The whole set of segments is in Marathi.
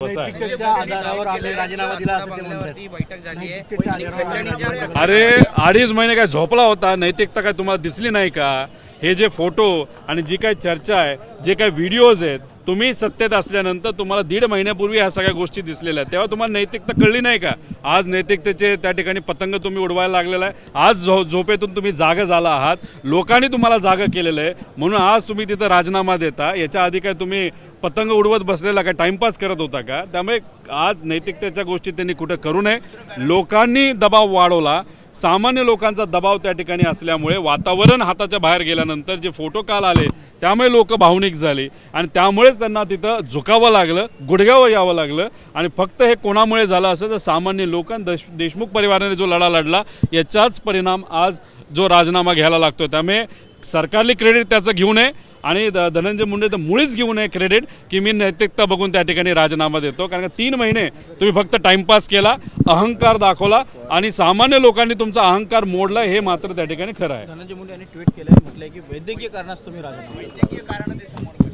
नैतिकतेच्या आधारावर आम्ही राजीनामा दिला असं ते म्हणतात। बैठक झाली आहे। अरे 2.5 महिने काय झोपला होता? नैतिकता काय तुम्हाला दिसली नाही का? हे जे फोटो आणि जी काही चर्चा आहे, जे काही व्हिडिओज आहेत, तुम्ही सत्तेत असल्यानंतर तुम्हाला 1.5 महिन्यापूर्वी ह्या सगळ्या गोष्टी दिसलेल्या आहेत, तेव्हा तुम्हाला नैतिकता कळली नाही का? आज नैतिकतेचे त्या ठिकाणी पतंग तुम्ही उडवायला लागलेला आहे। आज झोपेतून तुम्ही जागा झाला आहात, लोकांनी तुम्हाला जागा केलेलं आहे, म्हणून आज तुम्ही तिथं राजीनामा देता। याच्या आधी काय तुम्ही पतंग उडवत बसलेला का? टाइमपास करत होता का? त्यामुळे आज नैतिकतेच्या गोष्टी त्यांनी कुठे करू नये। लोकांनी दबाव वाढवला, सामान्य लोकांचा दबाव त्या ठिकाणी असल्यामुळे वातावरण हाताच्या बाहेर गेल्यानंतर जे फोटो काल आले त्यामुळे लोक भावनिक झाले आणि त्यामुळेच त्यांना तिथं झुकावं लागलं, गुडघ्यावर यावं लागलं। आणि फक्त हे कोणामुळे झालं असं तर सामान्य लोकांनी, देशमुख परिवाराने जो लढा लढला याचाच परिणाम आज जो राजीनामा घ्यायला लागतो। त्यामुळे सरकारली क्रेडिट त्याचं घेऊ नये आणि धनंजय मुंडे तर मुळीच घेऊ नये क्रेडिट की मी नैतिकता बघून त्या ठिकाणी राजीनामा देतो। कारण 3 महिने तुम्ही फक्त टाइमपास केला, अहंकार दाखवला आणि सामान्य लोकांनी तुमचा अहंकार मोडला, हे मात्र त्या ठिकाणी खरं आहे। धनंजय मुंडे यांनी ट्विट केलंय, म्हटलंय की वैद्यकीय कारणास तुम्ही राजीनामा, वैद्यकीय कारण ते समोर।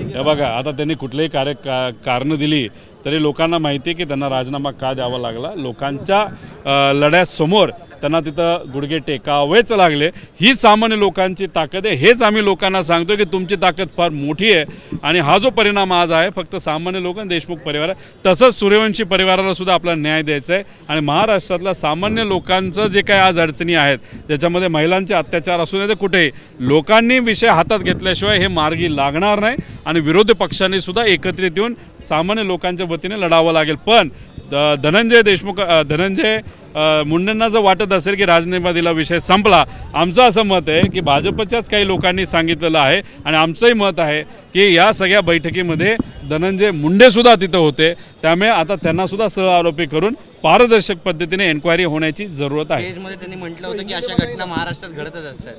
हे बघा, आता त्यांनी कुठलेही कारण दिली तरी लोकांना माहिती आहे की त्यांना राजीनामा का द्यावा लागला। लोकांच्या लढ्यासमोर त्यांना तिथं गुडघे टेकावेच लागले। ही सामान्य लोकांची ताकद आहे, हेच आम्ही लोकांना सांगतो की तुमची ताकद फार मोठी आहे आणि हा जो परिणाम आज आहे फक्त सामान्य लोक आणि देशमुख परिवार तसंच सूर्यवंशी परिवाराला सुद्धा आपला न्याय द्यायचा आहे। आणि महाराष्ट्रातल्या सामान्य लोकांचं जे काही आज अडचणी आहेत, ज्याच्यामध्ये महिलांचे अत्याचार असू नये, कुठेही लोकांनी विषय हातात घेतल्याशिवाय हे मार्गी लागणार नाही आणि विरोधी पक्षांनी सुद्धा एकत्रित येऊन सामान्य लोकांच्या वतीने लढावं लागेल। पण धनंजय मुंडेंना जर वाटत असेल की राजीनामा दिला विषय संपला, आमचं असं मत आहे की भाजपच्याच काही लोकांनी सांगितलेलं आहे आणि आमचंही मत आहे की या सगळ्या बैठकीमध्ये धनंजय मुंडे सुद्धा तिथं होते, त्यामुळे आता त्यांना सुद्धा सहआरोपी करून पारदर्शक पद्धतीने एन्क्वायरी होण्याची जरूरत आहे। केसमध्ये त्यांनी म्हटलं होतं की अशा घटना महाराष्ट्रात घडतच असतात।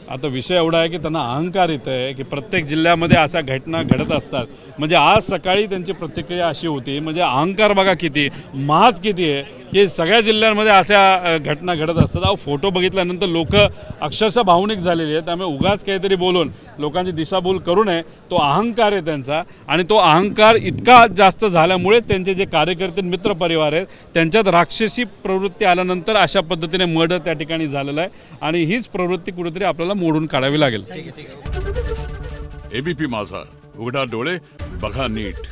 आता विषय एवढा आहे की त्यांना अहंकार येतं आहे की प्रत्येक जिल्ह्यामध्ये अशा घटना घडत असतात। म्हणजे आज सकाळी त्यांची प्रतिक्रिया अशी होती, म्हणजे अहंकार बघा किती, माज किती आहे की सगळ्या जिल्ह्यांमध्ये अशा घटना घडत असतात। अहो, फोटो बघितल्यानंतर लोक अक्षरशः भावनिक झालेली आहेत, त्यामुळे उगाच काहीतरी बोलून लोकांची दिशाभूल करू नये। तो अहंकार आहे त्यांचा आणि तो अहंकार इतका जास्त झाल्यामुळे त्यांचे जे कार्यकर्ते मित्रपरिवार आहेत त्यांच्यात राक्षसी प्रवृत्ती आल्यानंतर अशा पद्धतीने मर्डर त्या ठिकाणी झालेला आहे आणि हीच प्रवृत्ती कुठेतरी आपल्याला मोडून काढावी लागेल। एबीपी माझा, उघडा डोळे बघा नीट।